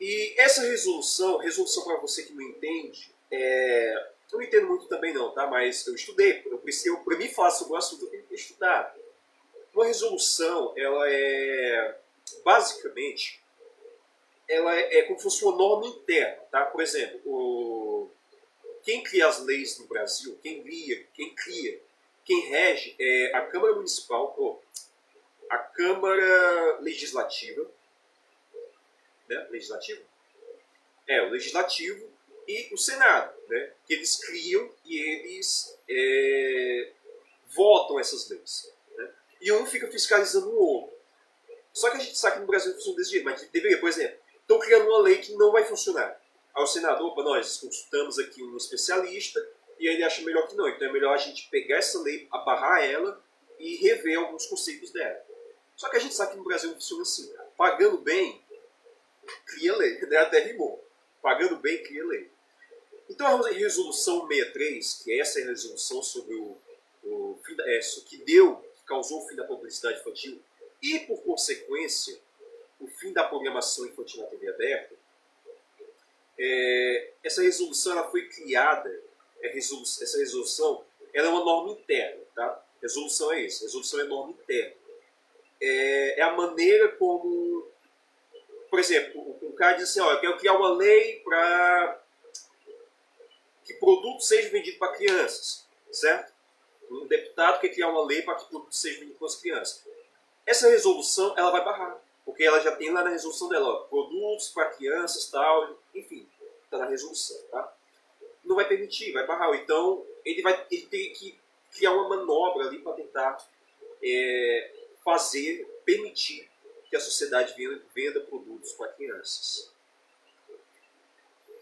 E essa resolução para você que não entende, eu não entendo muito também não, tá? Mas eu estudei, para mim falar sobre o assunto eu tenho que estudar. Uma resolução, ela é, basicamente, ela é como se fosse uma norma interna, tá? Por exemplo, quem cria as leis no Brasil, quem rege é a Câmara Municipal, ou a Câmara Legislativa, né? Legislativa? O Legislativo e o Senado, né? Que eles criam e eles votam essas leis. Né? E um fica fiscalizando o outro. Só que a gente sabe que no Brasil não funciona desse jeito, mas deveria, por exemplo, estão criando uma lei que não vai funcionar. Aí o senador, nós consultamos aqui um especialista e ele acha melhor que não. Então é melhor a gente pegar essa lei, abarrar ela e rever alguns conceitos dela. Só que a gente sabe que no Brasil não funciona assim. Cara. Pagando bem, cria lei. Né? Até rimou. Pagando bem, cria lei. Então a resolução 63, que é essa resolução sobre o fim que causou o fim da publicidade infantil e, por consequência, o fim da programação infantil na TV aberta, essa resolução ela foi criada, essa resolução ela é uma norma interna. Tá? Resolução é isso, resolução é norma interna. É a maneira como, por exemplo, um cara diz assim, eu quero criar uma lei para que produto seja vendido para crianças, certo? Um deputado quer criar uma lei para que produto seja vendido para as crianças. Essa resolução ela vai barrar, porque ela já tem lá na resolução dela, produtos para crianças, tal, enfim, está na resolução, tá? Não vai permitir, vai barrar. Então ele tem que criar uma manobra ali para tentar permitir que a sociedade venda produtos para crianças.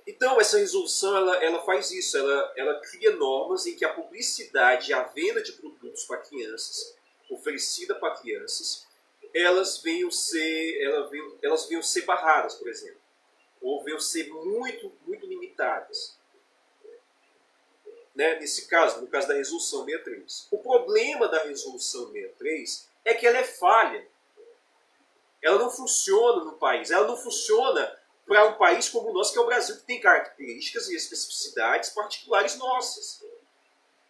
Então, essa resolução ela faz isso, ela cria normas em que a publicidade e a venda de produtos para crianças, oferecida para crianças, elas venham ser barradas, por exemplo, ou venham ser muito, muito limitadas. Né? Nesse caso, no caso da resolução 63. O problema da resolução 63 é que ela é falha. Ela não funciona no país, ela não funciona para um país como o nosso, que é o Brasil, que tem características e especificidades particulares nossas.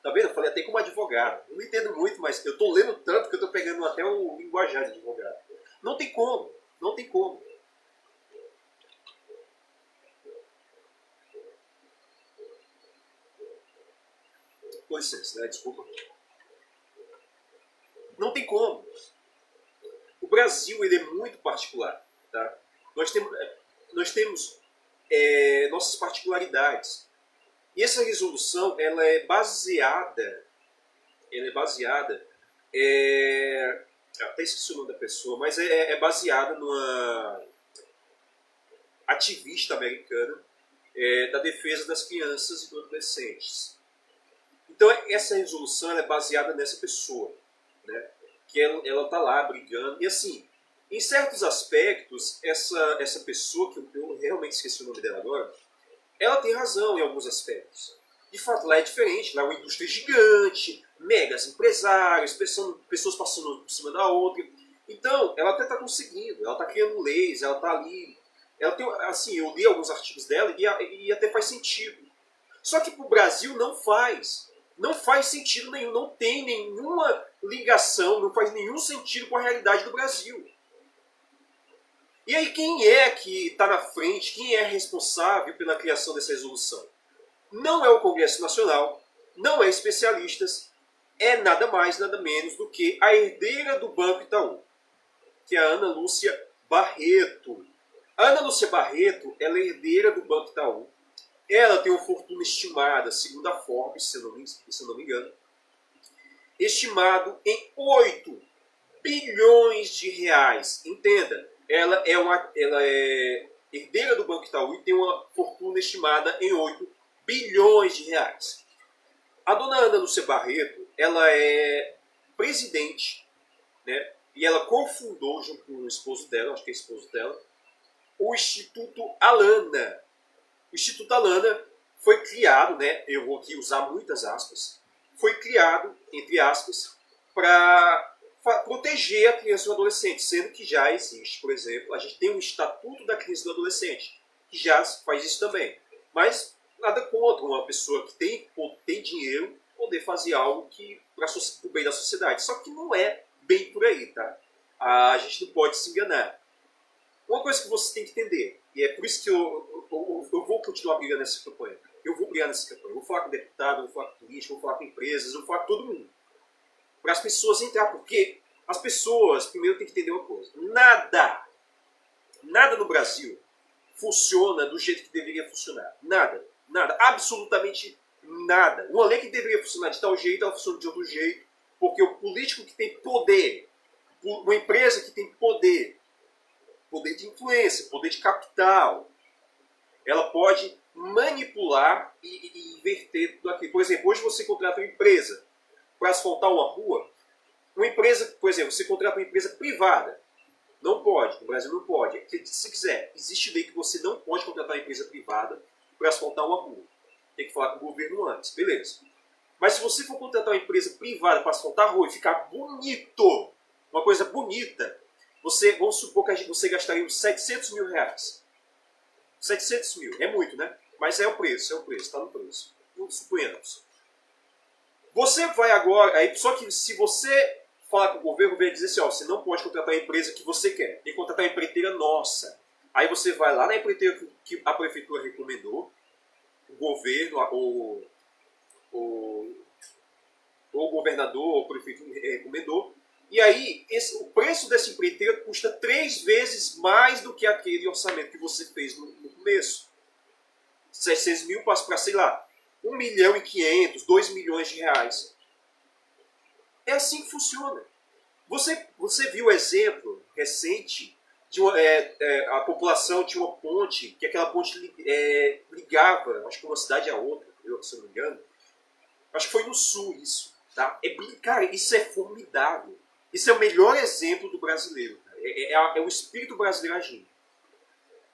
Tá vendo? Eu falei até como advogado. Eu não entendo muito, mas eu estou lendo tanto que eu estou pegando até o linguajar de advogado. Não tem como. Não tem como. Com licença, né? Desculpa. Não tem como. O Brasil ele é muito particular. Tá? Nós temos nossas particularidades. E essa resolução ela é baseada, até esqueci o nome da pessoa, mas é baseada numa ativista americana da defesa das crianças e dos adolescentes. Então essa resolução ela é baseada nessa pessoa, né? Que ela está lá brigando. E assim, em certos aspectos, essa pessoa, que eu realmente esqueci o nome dela agora, ela tem razão em alguns aspectos. De fato, lá é diferente, lá é uma indústria gigante, megas empresários, pessoas passando por cima da outra. Então, ela até está conseguindo, ela está criando leis, ela está ali. Ela tem, assim, eu li alguns artigos dela e até faz sentido. Só que para o Brasil não faz. Não faz sentido nenhum, não tem nenhuma ligação, não faz nenhum sentido com a realidade do Brasil. E aí quem é que está na frente, quem é responsável pela criação dessa resolução? Não é o Congresso Nacional, não é especialistas, é nada mais, nada menos do que a herdeira do Banco Itaú, que é a Ana Lúcia Barreto. A Ana Lúcia Barreto ela é herdeira do Banco Itaú. Ela tem uma fortuna estimada, segundo a Forbes, se eu não me engano, estimado em 8 bilhões de reais. Entenda, ela é herdeira do Banco Itaú e tem uma fortuna estimada em 8 bilhões de reais. A dona Ana Lúcia Barreto, ela é presidente, né, e ela cofundou, junto com o esposo dela, acho que é o esposo dela, o Instituto Alana. O Instituto Alana foi criado, né, eu vou aqui usar muitas aspas, foi criado, entre aspas, para proteger a criança e o adolescente, sendo que já existe, por exemplo, a gente tem um Estatuto da Criança e do Adolescente, que já faz isso também. Mas nada contra uma pessoa que tem dinheiro poder fazer algo para o bem da sociedade. Só que não é bem por aí, tá? A gente não pode se enganar. Uma coisa que você tem que entender, e é por isso que eu vou continuar brigando nessa campanha. Eu vou brigar nessa campanha. Eu vou falar com deputado, eu vou falar com político, eu vou falar com empresas, eu vou falar com todo mundo. Para as pessoas entrar, porque as pessoas, primeiro, têm que entender uma coisa. Nada no Brasil funciona do jeito que deveria funcionar. Nada. Absolutamente nada. Uma lei que deveria funcionar de tal jeito, ela funciona de outro jeito, porque o político que tem poder, uma empresa que tem poder de influência, poder de capital, ela pode manipular e inverter tudo aquilo. Por exemplo, hoje você contrata uma empresa para asfaltar uma rua, uma empresa, por exemplo, você contrata uma empresa privada. Não pode, no Brasil não pode. Se quiser, existe lei que você não pode contratar uma empresa privada para asfaltar uma rua. Tem que falar com o governo antes, beleza. Mas se você for contratar uma empresa privada para asfaltar a rua e ficar bonito, uma coisa bonita, vamos supor que você gastaria uns 700 mil reais. 700 mil, é muito, né? Mas é o preço, está no preço. Suponhamos. Você vai agora, só que se você falar com o governo vai dizer assim, ó, você não pode contratar a empresa que você quer, tem que contratar a empreiteira nossa. Aí você vai lá na empreiteira que a prefeitura recomendou, o governo, o governador, ou o prefeito recomendou, e aí o preço dessa empreiteira custa 3 vezes mais do que aquele orçamento que você fez no começo. 700 mil passa para, sei lá, 1.500.000, 2 milhões de reais. É assim que funciona. Você viu o exemplo recente de a população tinha uma ponte, que aquela ponte ligava, acho que uma cidade a outra, se eu não me engano. Acho que foi no sul isso. Tá? Cara, isso é formidável. Isso é o melhor exemplo do brasileiro. É o espírito brasileiro agindo.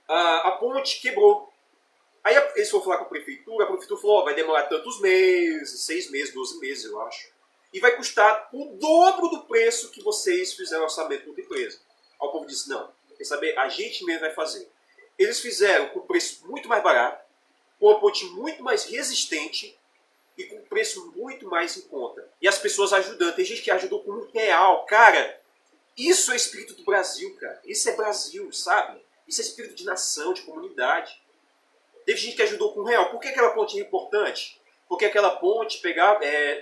A ponte quebrou. Aí eles foram falar com a prefeitura falou, vai demorar tantos meses, 6 meses, 12 meses, eu acho. E vai custar o dobro do preço que vocês fizeram orçamento com a empresa. Aí o povo disse, não, quer saber, a gente mesmo vai fazer. Eles fizeram com preço muito mais barato, com uma ponte muito mais resistente e com preço muito mais em conta. E as pessoas ajudando. Tem gente que ajudou com R$1. Cara, isso é espírito do Brasil, cara. Isso é Brasil, sabe? Isso é espírito de nação, de comunidade. Teve gente que ajudou com R$1. Por que aquela ponte é importante? Porque aquela ponte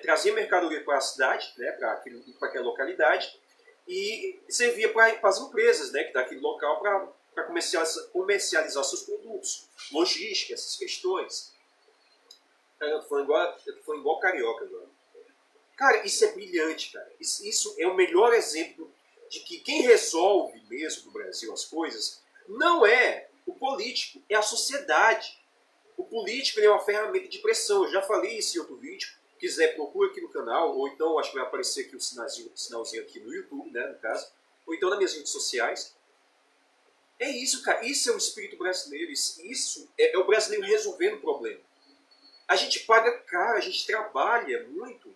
trazia mercadoria para a cidade, né, para aquela localidade, e servia para as empresas, né, daquele local para comercializar seus produtos, logística, essas questões. Eu tô falando igual carioca agora. Cara, isso é brilhante, cara. Isso é o melhor exemplo de que quem resolve mesmo no Brasil as coisas não é o político, é a sociedade. O político é uma ferramenta de pressão. Eu já falei isso em outro vídeo. Se quiser, procura aqui no canal, ou então acho que vai aparecer aqui o sinalzinho aqui no YouTube, né, no caso, ou então nas minhas redes sociais. É isso, cara. Isso é o espírito brasileiro. Isso é o brasileiro resolvendo o problema. A gente paga caro, a gente trabalha muito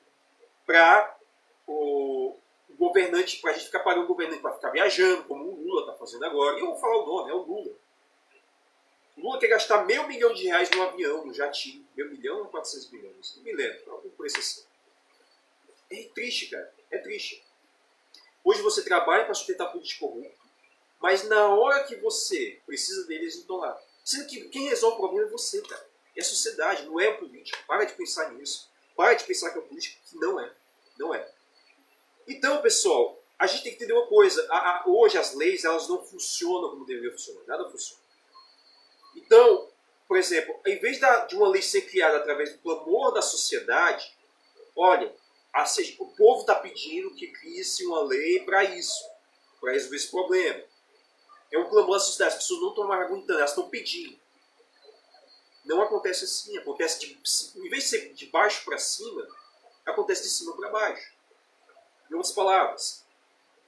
para o governante, para a gente ficar pagando o governante para ficar viajando, como o Lula está fazendo agora. E eu vou falar o nome, é o Lula. O Lula quer gastar R$500 milhões no avião, no jatinho. R$500 milhões ou 400 milhões? Não me lembro. Algum preço assim. É triste, cara. É triste. Hoje você trabalha para sustentar político corrupto, mas na hora que você precisa deles, não estão lá. Sendo que quem resolve o problema é você, cara. É a sociedade, não é o político. Para de pensar nisso. Para de pensar que é o político, que não é. Não é. Então, pessoal, a gente tem que entender uma coisa. Hoje as leis elas não funcionam como deveriam funcionar. Nada funciona. Então, por exemplo, em vez de uma lei ser criada através do clamor da sociedade, olha, o povo está pedindo que crie-se uma lei para isso, para resolver esse problema. É um clamor da sociedade, as pessoas não estão mais aguentando, elas estão pedindo. Não acontece assim, acontece em vez de ser de baixo para cima, acontece de cima para baixo. Em outras palavras,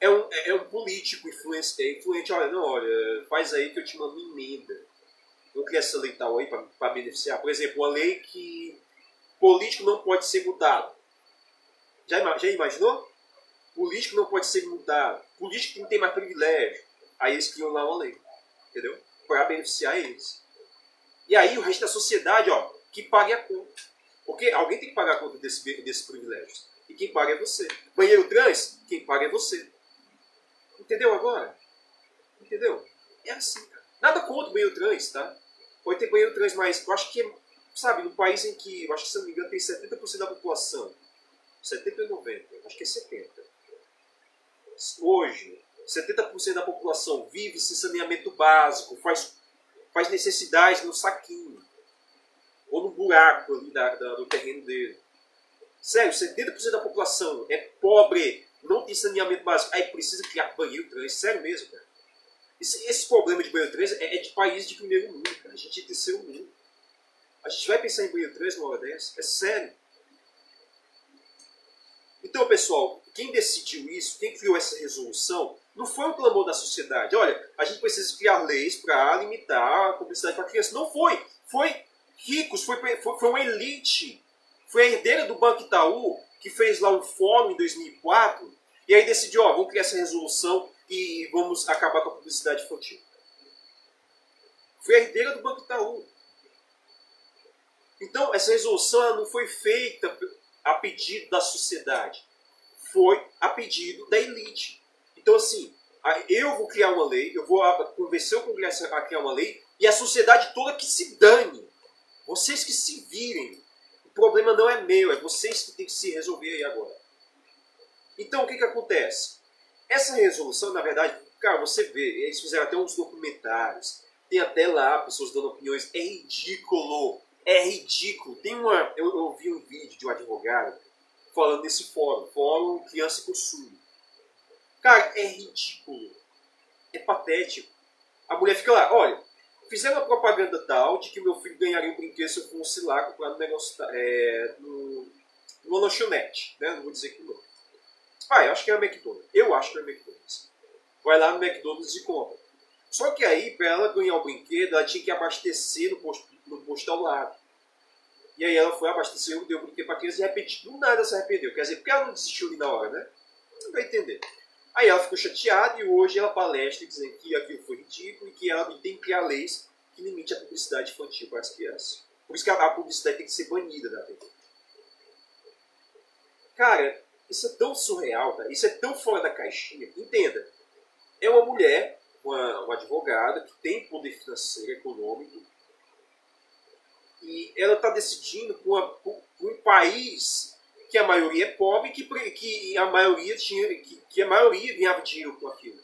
é um político influente, olha, faz aí que eu te mando uma emenda. Eu queria essa lei tal aí para beneficiar. Por exemplo, uma lei que político não pode ser mudado. Já imaginou? político não pode ser multado, político não tem mais privilégio. Aí eles criam lá uma lei, entendeu? Para beneficiar eles. E aí o resto da sociedade, ó, que pague a conta. Porque alguém tem que pagar a conta desses privilégios. E quem paga é você. Banheiro trans, quem paga é você. Entendeu agora? Entendeu? É assim, cara. Nada contra o banheiro trans, tá? Pode ter banheiro trans, mas eu acho que, sabe, no país em que, eu acho que, se não me engano, tem 70% da população. 70 ou 90? Acho que é 70. Hoje, 70% da população vive sem saneamento básico, faz necessidades no saquinho. Ou no buraco ali do terreno dele. Sério, 70% da população é pobre, não tem saneamento básico. Aí precisa criar banheiro trans. Sério mesmo, cara. Esse problema de banheiro trans é de país de primeiro mundo, cara. A gente é terceiro mundo. A gente vai pensar em banheiro trans numa hora dessa? É sério. Então, pessoal, quem decidiu isso, quem criou essa resolução, não foi um clamor da sociedade. Olha, a gente precisa criar leis para limitar a publicidade para criança. Não foi. Foi ricos, foi uma elite. Foi a herdeira do Banco Itaú que fez lá um fórum em 2004 e aí decidiu, ó, vamos criar essa resolução e vamos acabar com a publicidade infantil. Foi a herdeira do Banco Itaú. Então, essa resolução ela não foi feita a pedido da sociedade. Foi a pedido da elite. Então, assim, eu vou criar uma lei, eu vou convencer o Congresso a criar uma lei e a sociedade toda que se dane. Vocês que se virem. O problema não é meu, é vocês que têm que se resolver aí agora. Então, o que acontece? Essa resolução, na verdade, cara, você vê, eles fizeram até uns documentários, tem até lá pessoas dando opiniões, é ridículo. É ridículo. Eu vi um vídeo de um advogado falando nesse fórum Criança com Consumo. Cara, é ridículo. É patético. A mulher fica lá, olha, fizeram uma propaganda tal de que meu filho ganharia um brinquedo se eu fosse lá comprar no negócio, numa lanchonete, né? Não vou dizer que não. Eu acho que é o McDonald's. Eu acho que é o McDonald's. Vai lá no McDonald's e compra. Só que aí, para ela ganhar o brinquedo, ela tinha que abastecer no posto ao lado. E aí ela foi abastecer, deu o brinquedo para a criança e de repente, do nada se arrependeu. Quer dizer, porque ela não desistiu ali na hora, né? Não vai entender. Aí ela ficou chateada e hoje ela palestra dizendo que aquilo foi ridículo e que ela tem que criar leis que limitem a publicidade infantil para as crianças. Por isso que a publicidade tem que ser banida da TV. Cara, isso é tão surreal, tá? Isso é tão fora da caixinha. Entenda, é uma mulher, uma advogada que tem poder financeiro, econômico, e ela está decidindo por um país que a maioria é pobre e que a maioria ganhava dinheiro com aquilo.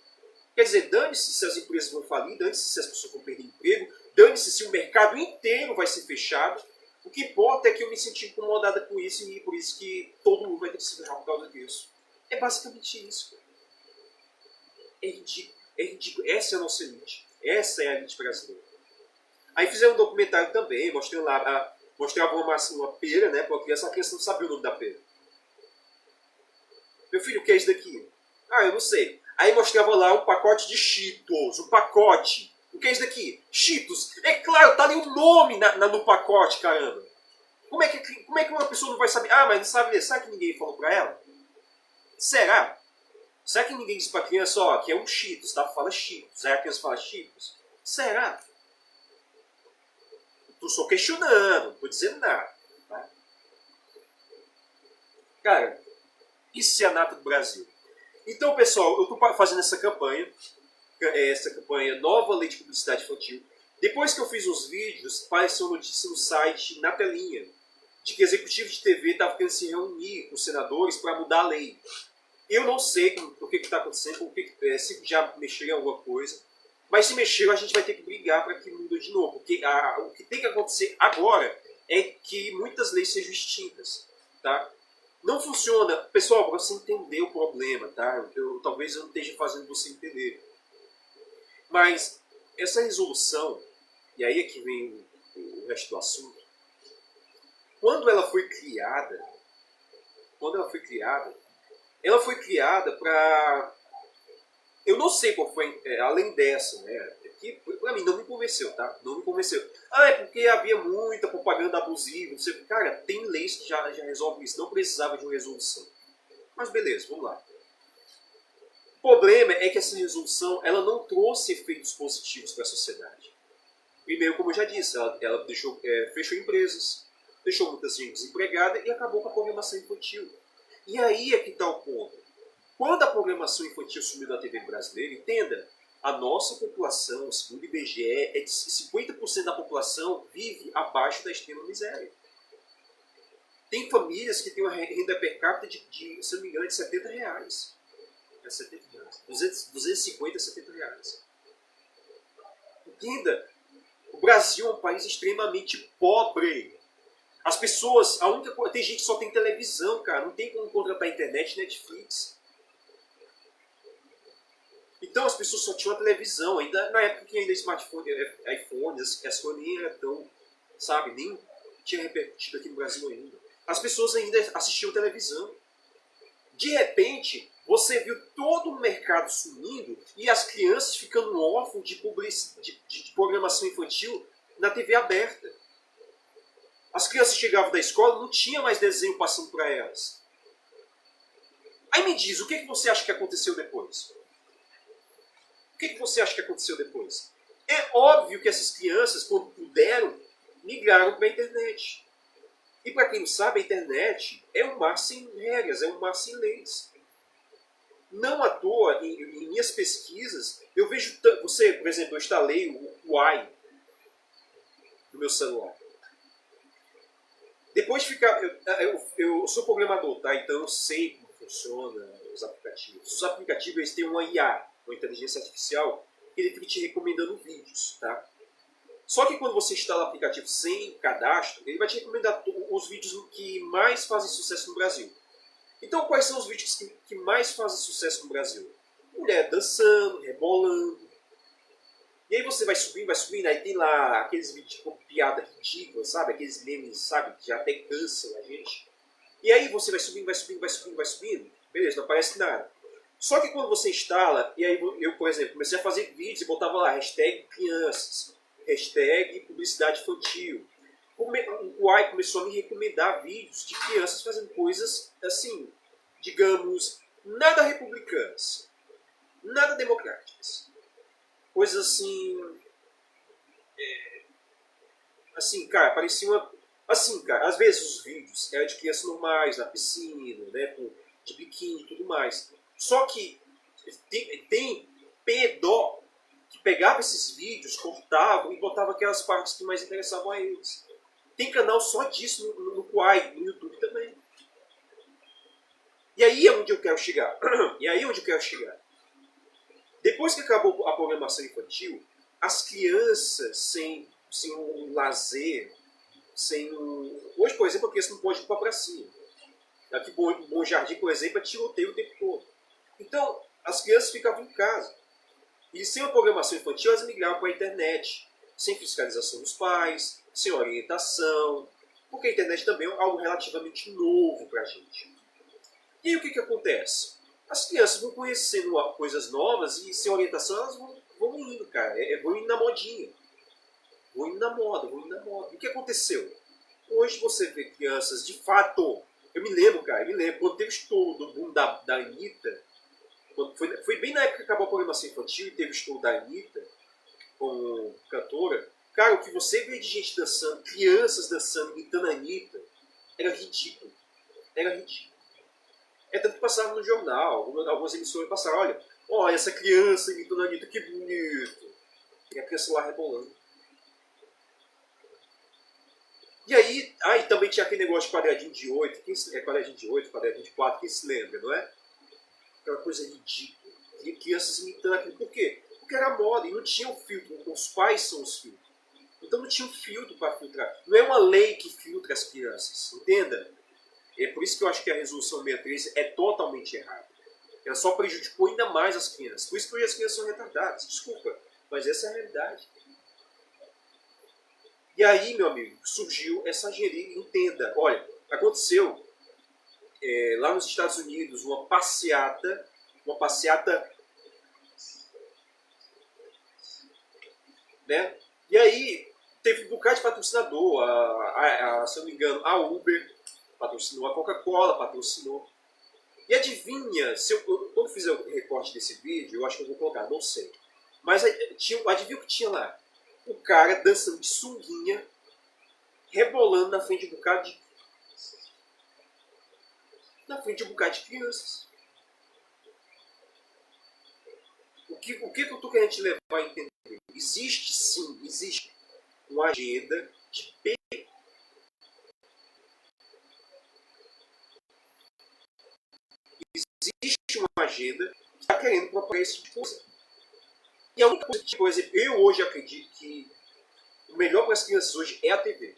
Quer dizer, dane-se se as empresas vão falir, dane-se se as pessoas vão perder emprego, dane-se se o mercado inteiro vai ser fechado. O que importa é que eu me senti incomodada com isso e por isso que todo mundo vai ter que se ferrar por causa disso. É basicamente isso. É ridículo. É ridículo. Essa é a nossa elite. Essa é a elite brasileira. Aí fizeram um documentário também, mostrava uma pera, né, para a criança não sabia o nome da pera. Meu filho, o que é isso daqui? Eu não sei. Aí mostrava lá um pacote de Cheetos, um pacote. O que é isso daqui? Cheetos. É claro, tá ali o nome no pacote, caramba. Como é que uma pessoa não vai saber? Mas não sabe ler. Será que ninguém falou pra ela? Será? Será que ninguém disse pra criança, ó, que é um Cheetos, tá? Fala Cheetos. Aí a criança fala Cheetos. Será? Tô só questionando, não tô dizendo nada. Tá? Cara, isso é a nata do Brasil. Então, pessoal, eu tô fazendo essa campanha Nova Lei de Publicidade Infantil. Depois que eu fiz os vídeos, apareceu uma notícia no site, na telinha, de que executivos de TV estavam querendo se reunir com os senadores para mudar a lei. Eu não sei o que está acontecendo, se já mexeram em alguma coisa, mas se mexeram a gente vai ter que brigar para que mude de novo. Porque o que tem que acontecer agora é que muitas leis sejam extintas. Tá? Não funciona. Pessoal, para você entender o problema, tá? Talvez eu não esteja fazendo você entender. Mas essa resolução, e aí é que vem o resto do assunto, quando ela foi criada, ela foi criada para... Eu não sei qual foi, além dessa, né? Que pra mim não me convenceu, tá? Não me convenceu. É porque havia muita propaganda abusiva, não sei. Cara, tem leis que já resolvem isso, não precisava de uma resolução. Mas beleza, vamos lá. problema é que essa resolução ela não trouxe efeitos positivos para a sociedade. Primeiro, como eu já disse, ela fechou empresas, deixou muita gente desempregada e acabou com a programação infantil. E aí é que está o ponto. Quando a programação infantil sumiu da TV brasileira, entenda, a nossa população, segundo o IBGE, é de 50% da população vive abaixo da extrema miséria. Tem famílias que têm uma renda per capita de se não me engano, de R$70. É R$70. 250 a R$70. Entenda, o Brasil é um país extremamente pobre. As pessoas, a única coisa, tem gente que só tem televisão, cara, não tem como contratar internet, Netflix. Então as pessoas só tinham a televisão, ainda na época que ainda smartphone, iPhone, as coisas nem eram tão, sabe, nem tinha repercutido aqui no Brasil ainda. As pessoas ainda assistiam televisão. De repente, você viu todo o mercado sumindo e as crianças ficando órfãos de programação infantil na TV aberta. As crianças chegavam da escola, não tinha mais desenho passando para elas. Aí me diz, o que você acha que aconteceu depois? O que você acha que aconteceu depois? É óbvio que essas crianças, quando puderam, migraram para a internet. E para quem não sabe, a internet é um mar sem regras, é um mar sem leis. Não à toa, em minhas pesquisas, eu vejo... Você, por exemplo, eu instalei o AI no meu celular. Depois de ficar... Eu sou programador, tá? Então eu sei como funciona os aplicativos. Os aplicativos eles têm uma IA, uma inteligência artificial, que ele fica te recomendando vídeos, tá? Só que quando você instala o aplicativo sem cadastro, ele vai te recomendar os vídeos que mais fazem sucesso no Brasil. Então, quais são os vídeos que mais fazem sucesso no Brasil? Mulher dançando, rebolando. E aí você vai subindo, aí tem lá aqueles vídeos com piada ridícula, sabe? Aqueles memes, sabe? Que até cansam a gente. E aí você vai subindo. Beleza, não aparece nada. Só que quando você instala, e aí eu, por exemplo, comecei a fazer vídeos e botava lá hashtag crianças, hashtag publicidade infantil. O AI começou a me recomendar vídeos de crianças fazendo coisas, assim, digamos, nada republicanas, nada democráticas. Coisas assim... assim, cara, parecia uma... Assim, cara, às vezes os vídeos eram de crianças normais, na piscina, né, de biquíni e tudo mais. Só que tem pedó que pegava esses vídeos, cortava e botava aquelas partes que mais interessavam a eles. Tem canal só disso no Quai, no YouTube também. E aí é onde eu quero chegar. Depois que acabou a programação infantil, as crianças sem um lazer, hoje, por exemplo, a criança não pode ir para a pracinha. Aqui em Bom Jardim, por exemplo, é tiroteio o tempo todo. Então, as crianças ficavam em casa. E sem a programação infantil, elas migravam para a internet, sem fiscalização dos pais, sem orientação, porque a internet também é algo relativamente novo para a gente. E aí o que acontece? As crianças vão conhecendo coisas novas e sem orientação elas vão indo, cara. Vão indo na modinha. Vão indo na moda. E o que aconteceu? Hoje você vê crianças, de fato... Eu me lembro, quando teve o estouro do boom da Anitta, foi bem na época que acabou a programação infantil e teve o estouro da Anitta, como cantora. Cara, o que você vê de gente dançando, crianças dançando, imitando a Anitta, era ridículo. É tanto que passava no jornal, algumas emissoras passaram, olha essa criança imitando a Anitta, que bonito. E a criança lá rebolando. E aí também tinha aquele negócio de quadradinho de 8, quadradinho de 8, quadradinho de 4, quem se lembra, não é? Aquela coisa ridícula. E crianças imitando aquilo. Por quê? Porque era moda e não tinha um filtro. Os pais são os filtros. Então não tinha um filtro para filtrar. Não é uma lei que filtra as crianças. Entenda? É por isso que eu acho que a resolução 63 é totalmente errada. Ela só prejudicou ainda mais as crianças. Por isso que hoje as crianças são retardadas. Desculpa, mas essa é a realidade. E aí, meu amigo, surgiu essa gerinha. Entenda, olha, aconteceu lá nos Estados Unidos uma passeata, né? E aí teve um bocado de patrocinador, se eu não me engano, a Uber patrocinou, a Coca-Cola patrocinou. E adivinha, se quando fizer o recorte desse vídeo, eu acho que eu vou colocar, não sei. Mas adivinha o que tinha lá? O cara dançando de sunguinha, rebolando na frente de um bocado de crianças. O que eu estou querendo te levar a entender? Existe sim, existe uma agenda de existe uma agenda que está querendo propagar esse tipo de coisa. E a única coisa que, por exemplo, eu hoje acredito que o melhor para as crianças hoje é a TV.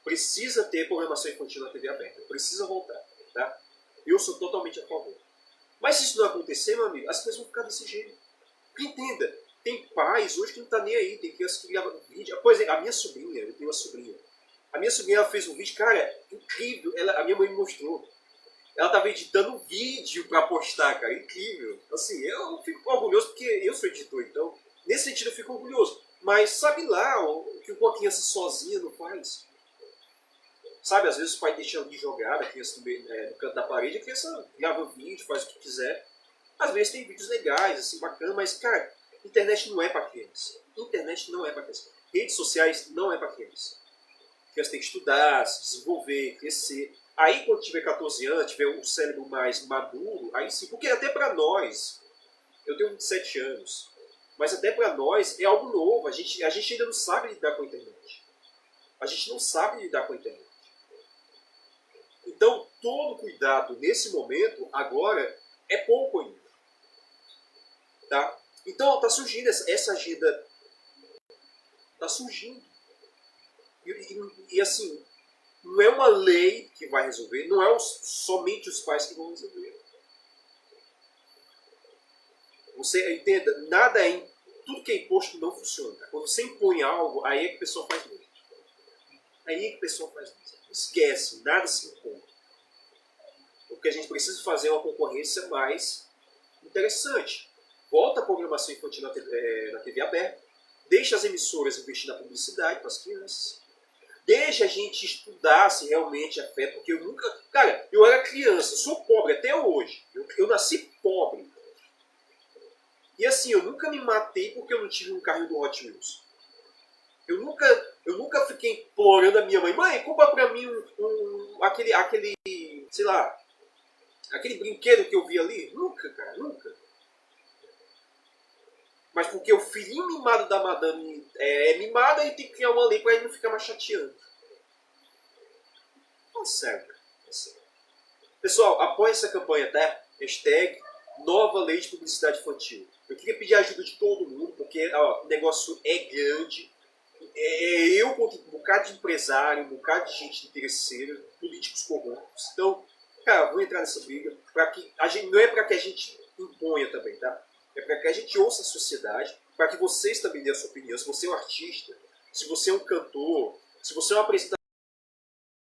Precisa ter programação infantil na TV aberta. Precisa voltar. Tá? Eu sou totalmente a favor. Mas se isso não acontecer, meu amigo, as crianças vão ficar desse jeito. Porque entenda, tem pais hoje que não tá nem aí, tem crianças que gravam vídeo. Por exemplo, a minha sobrinha, eu tenho uma sobrinha. A minha sobrinha ela fez um vídeo, cara, incrível. A minha mãe me mostrou. Ela estava editando um vídeo para postar, cara, incrível. Assim, eu fico orgulhoso porque eu sou editor, então, nesse sentido eu fico orgulhoso. Mas sabe lá o que uma criança sozinha não faz? Sabe, às vezes o pai deixa ali jogada, a criança no canto da parede, a criança grava vídeo, faz o que quiser. Às vezes tem vídeos legais, assim, bacana, mas, cara, internet não é para criança. Internet não é para criança. Redes sociais não é para criança. A criança tem que estudar, se desenvolver, crescer. Aí, quando tiver 14 anos, tiver um cérebro mais maduro, aí sim, porque até para nós, eu tenho 27 anos, mas até para nós é algo novo, a gente ainda não sabe lidar com a internet. A gente não sabe lidar com a internet. Então, todo cuidado nesse momento, agora, é pouco ainda. Tá? Então, está surgindo essa agenda, está surgindo. E assim, não é uma lei que vai resolver, não é somente os pais que vão resolver. Você entenda, tudo que é imposto não funciona. Quando você impõe algo, aí é que a pessoa faz mesmo. Aí é que a pessoa faz mesmo. Esquece, nada se impõe. O que a gente precisa fazer é uma concorrência mais interessante. Volta a programação infantil na TV aberta. Deixa as emissoras investir na publicidade para as crianças. Deixa a gente estudar se realmente afeta, porque eu nunca... Cara, eu era criança, sou pobre até hoje. Eu nasci pobre. E assim, eu nunca me matei porque eu não tive um carrinho do Hot Wheels. Eu nunca fiquei implorando a minha mãe, mãe, compra pra mim aquele, sei lá, aquele brinquedo que eu vi ali. Nunca, cara, nunca. Mas porque o filhinho mimado da madame é mimado, aí tem que criar uma lei pra ele não ficar mais chateando. Tá certo. Pessoal, apoie essa campanha, tá? Hashtag Nova Lei de Publicidade Infantil. Eu queria pedir a ajuda de todo mundo, porque o negócio é grande. Eu contra um bocado de empresário, um bocado de gente interesseira, políticos corruptos. Então, cara, vou entrar nessa briga. Não é para que a gente imponha também, tá? É para que a gente ouça a sociedade, para que vocês também dêem a sua opinião. Se você é um artista, se você é um cantor, se você é um apresentador,